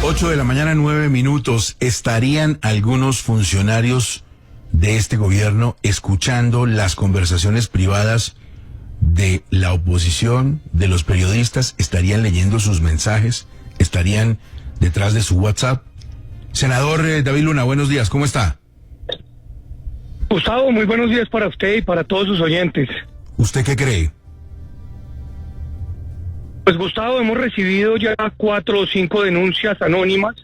8 de la mañana, 9 minutos. ¿Estarían algunos funcionarios de este gobierno escuchando las conversaciones privadas de la oposición, de los periodistas? ¿Estarían leyendo sus mensajes? ¿Estarían detrás de su WhatsApp? Senador David Luna, buenos días, ¿cómo está? Gustavo, muy buenos días para usted y para todos sus oyentes. ¿Usted qué cree? Pues Gustavo, hemos recibido ya 4 o 5 denuncias anónimas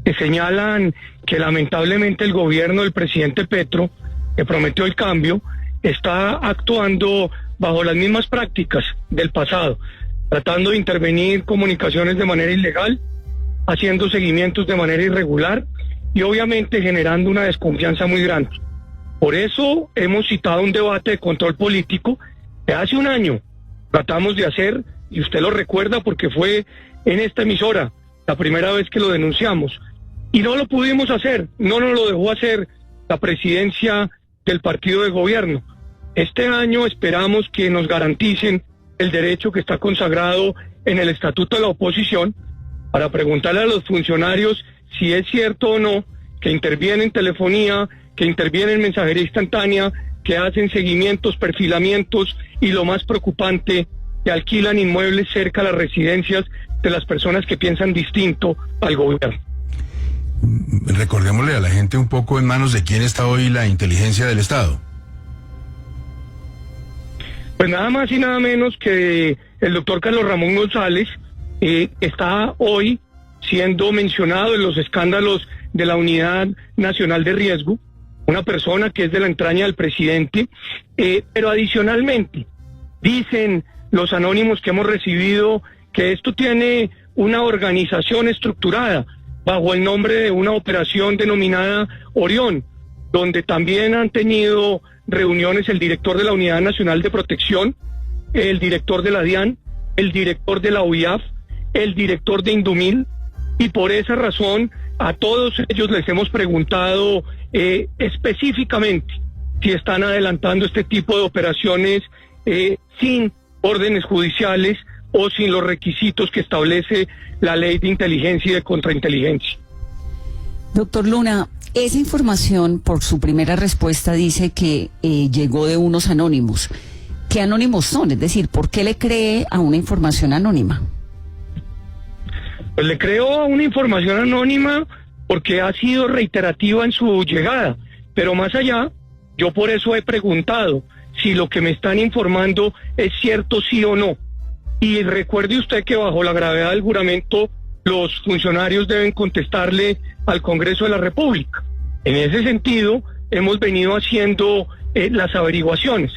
que señalan que lamentablemente el gobierno del presidente Petro, que prometió el cambio, está actuando bajo las mismas prácticas del pasado, tratando de intervenir comunicaciones de manera ilegal, haciendo seguimientos de manera irregular y obviamente generando una desconfianza muy grande. Por eso hemos citado un debate de control político que hace un año tratamos de hacer, y usted lo recuerda porque fue en esta emisora la primera vez que lo denunciamos, y no lo pudimos hacer, no nos lo dejó hacer la presidencia del partido de gobierno. Este año esperamos que nos garanticen el derecho que está consagrado en el Estatuto de la Oposición para preguntarle a los funcionarios si es cierto o no que intervienen en telefonía, que intervienen en mensajería instantánea, que hacen seguimientos, perfilamientos y lo más preocupante, que alquilan inmuebles cerca a las residencias de las personas que piensan distinto al gobierno. Recordémosle a la gente un poco en manos de quién está hoy la inteligencia del Estado. Pues nada más y nada menos que el doctor Carlos Ramón González está hoy siendo mencionado en los escándalos de la Unidad Nacional de Riesgo, una persona que es de la entraña del presidente, pero adicionalmente dicen los anónimos que hemos recibido que esto tiene una organización estructurada bajo el nombre de una operación denominada Orión, donde también han tenido reuniones el director de la Unidad Nacional de Protección, el director de la DIAN, el director de la UIAF, el director de Indumil, y por esa razón a todos ellos les hemos preguntado específicamente si están adelantando este tipo de operaciones sin órdenes judiciales o sin los requisitos que establece la ley de inteligencia y de contrainteligencia. Doctor Luna, esa información, por su primera respuesta, dice que llegó de unos anónimos. ¿Qué anónimos son? Es decir, ¿por qué le cree a una información anónima? Pues le creo a una información anónima porque ha sido reiterativa en su llegada, pero más allá, yo por eso he preguntado si lo que me están informando es cierto, sí o no. Y recuerde usted que bajo la gravedad del juramento, los funcionarios deben contestarle al Congreso de la República. En ese sentido, hemos venido haciendo las averiguaciones.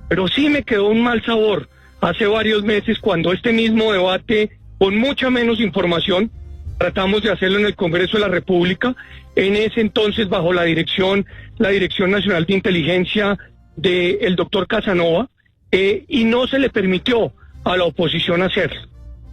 Pero sí me quedó un mal sabor hace varios meses cuando este mismo debate, con mucha menos información, tratamos de hacerlo en el Congreso de la República, en ese entonces bajo la Dirección Nacional de Inteligencia del doctor Casanova, y no se le permitió a la oposición hacerlo.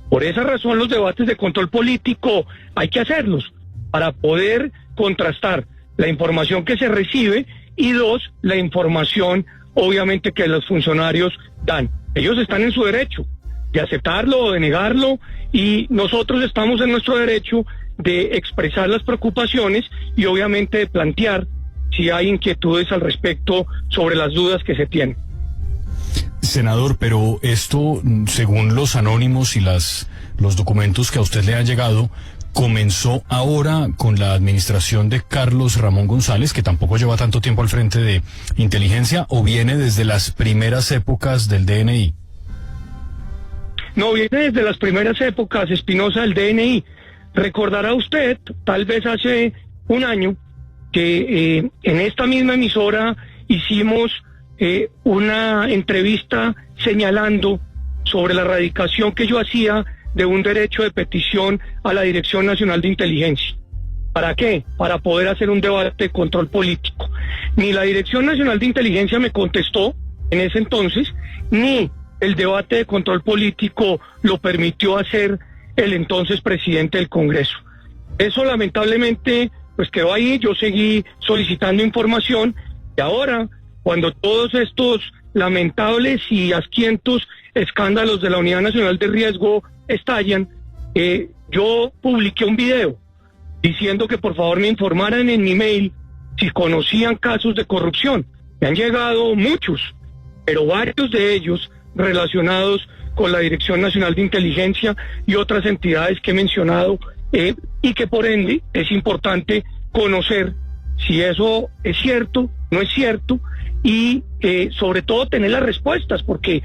Por esa razón los debates de control político hay que hacerlos para poder contrastar la información que se recibe y dos, la información obviamente que los funcionarios dan. Ellos están en su derecho de aceptarlo o de negarlo y nosotros estamos en nuestro derecho de expresar las preocupaciones y obviamente de plantear si hay inquietudes al respecto sobre las dudas que se tienen. Senador, pero esto, según los anónimos y los documentos que a usted le han llegado, comenzó ahora con la administración de Carlos Ramón González, que tampoco lleva tanto tiempo al frente de inteligencia, o viene desde las primeras épocas del DNI. No, viene desde las primeras épocas, Espinosa, del DNI. Recordará usted, tal vez hace un año, que en esta misma emisora hicimos una entrevista señalando sobre la radicación que yo hacía de un derecho de petición a la Dirección Nacional de Inteligencia. ¿Para qué? Para poder hacer un debate de control político. Ni la Dirección Nacional de Inteligencia me contestó en ese entonces, ni el debate de control político lo permitió hacer el entonces presidente del Congreso. Eso lamentablemente pues quedó ahí, yo seguí solicitando información y ahora, cuando todos estos lamentables y asquientos escándalos de la Unidad Nacional de Riesgo estallan, yo publiqué un video diciendo que por favor me informaran en mi mail si conocían casos de corrupción. Me han llegado muchos, pero varios de ellos relacionados con la Dirección Nacional de Inteligencia y otras entidades que he mencionado, y que por ende es importante conocer si eso es cierto, no es cierto, y sobre todo tener las respuestas, porque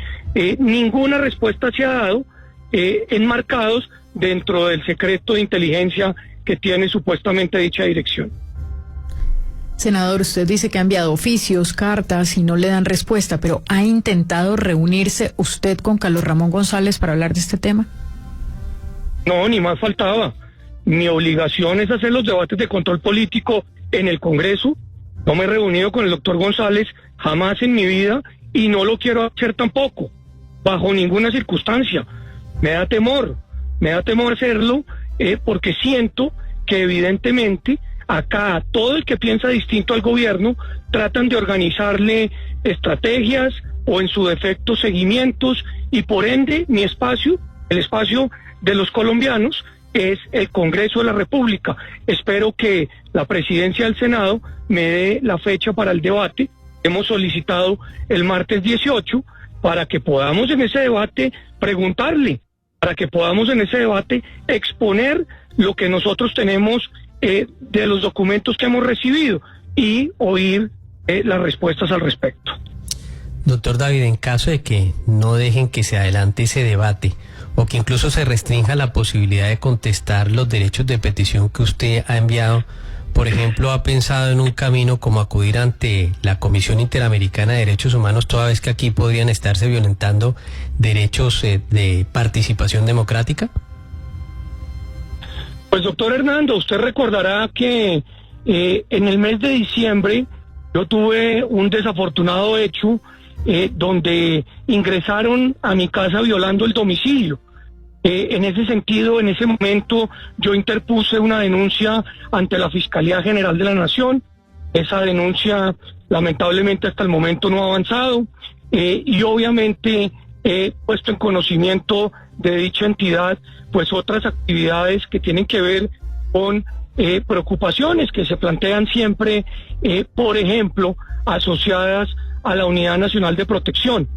ninguna respuesta se ha dado enmarcados dentro del secreto de inteligencia que tiene supuestamente dicha dirección. Senador, usted dice que ha enviado oficios, cartas y no le dan respuesta, pero ¿ha intentado reunirse usted con Carlos Ramón González para hablar de este tema? No, ni más faltaba. Mi obligación es hacer los debates de control político en el Congreso. No me he reunido con el doctor González jamás en mi vida y no lo quiero hacer tampoco, bajo ninguna circunstancia. Me da temor hacerlo porque siento que evidentemente acá todo el que piensa distinto al gobierno tratan de organizarle estrategias o en su defecto seguimientos, y por ende mi espacio, el espacio de los colombianos, es el Congreso de la República. Espero que la presidencia del Senado me dé la fecha para el debate. Hemos solicitado el martes 18 para que podamos en ese debate preguntarle, para que podamos en ese debate exponer lo que nosotros tenemos de los documentos que hemos recibido y oír las respuestas al respecto. Doctor David, en caso de que no dejen que se adelante ese debate o que incluso se restrinja la posibilidad de contestar los derechos de petición que usted ha enviado, por ejemplo, ¿ha pensado en un camino como acudir ante la Comisión Interamericana de Derechos Humanos, toda vez que aquí podrían estarse violentando derechos de participación democrática? Pues doctor Hernando, usted recordará que en el mes de diciembre yo tuve un desafortunado hecho donde ingresaron a mi casa violando el domicilio. En ese sentido, en ese momento, yo interpuse una denuncia ante la Fiscalía General de la Nación. Esa denuncia, lamentablemente, hasta el momento no ha avanzado. Y obviamente he puesto en conocimiento de dicha entidad pues otras actividades que tienen que ver con preocupaciones que se plantean siempre, por ejemplo, asociadas a la Unidad Nacional de Protección,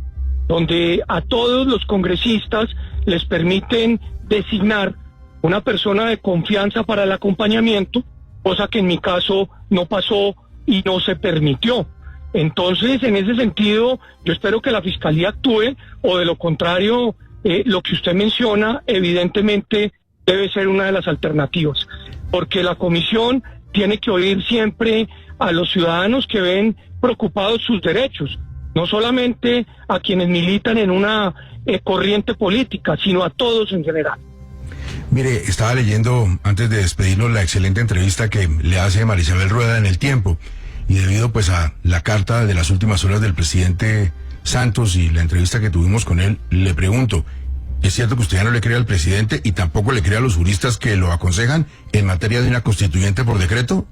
donde a todos los congresistas les permiten designar una persona de confianza para el acompañamiento, cosa que en mi caso no pasó y no se permitió. Entonces, en ese sentido, yo espero que la Fiscalía actúe, o de lo contrario, lo que usted menciona, evidentemente, debe ser una de las alternativas, porque la Comisión tiene que oír siempre a los ciudadanos que ven preocupados sus derechos, no solamente a quienes militan en una corriente política, sino a todos en general. Mire, estaba leyendo, antes de despedirnos, la excelente entrevista que le hace María Isabel Rueda en El Tiempo, y debido pues a la carta de las últimas horas del presidente Santos y la entrevista que tuvimos con él, le pregunto, ¿es cierto que usted ya no le cree al presidente y tampoco le cree a los juristas que lo aconsejan en materia de una constituyente por decreto?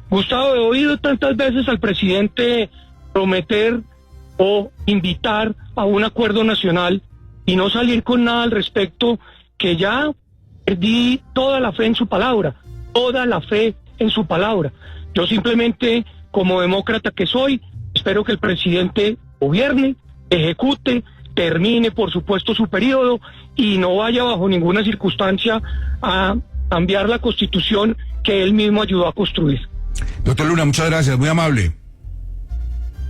Gustavo, he oído tantas veces al presidente prometer o invitar a un acuerdo nacional y no salir con nada al respecto, que ya perdí toda la fe en su palabra, toda la fe en su palabra. Yo simplemente, como demócrata que soy, espero que el presidente gobierne, ejecute, termine por supuesto su periodo y no vaya bajo ninguna circunstancia a cambiar la Constitución que él mismo ayudó a construir. Doctor Luna, muchas gracias, muy amable.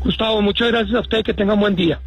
Gustavo, muchas gracias a usted, que tenga un buen día.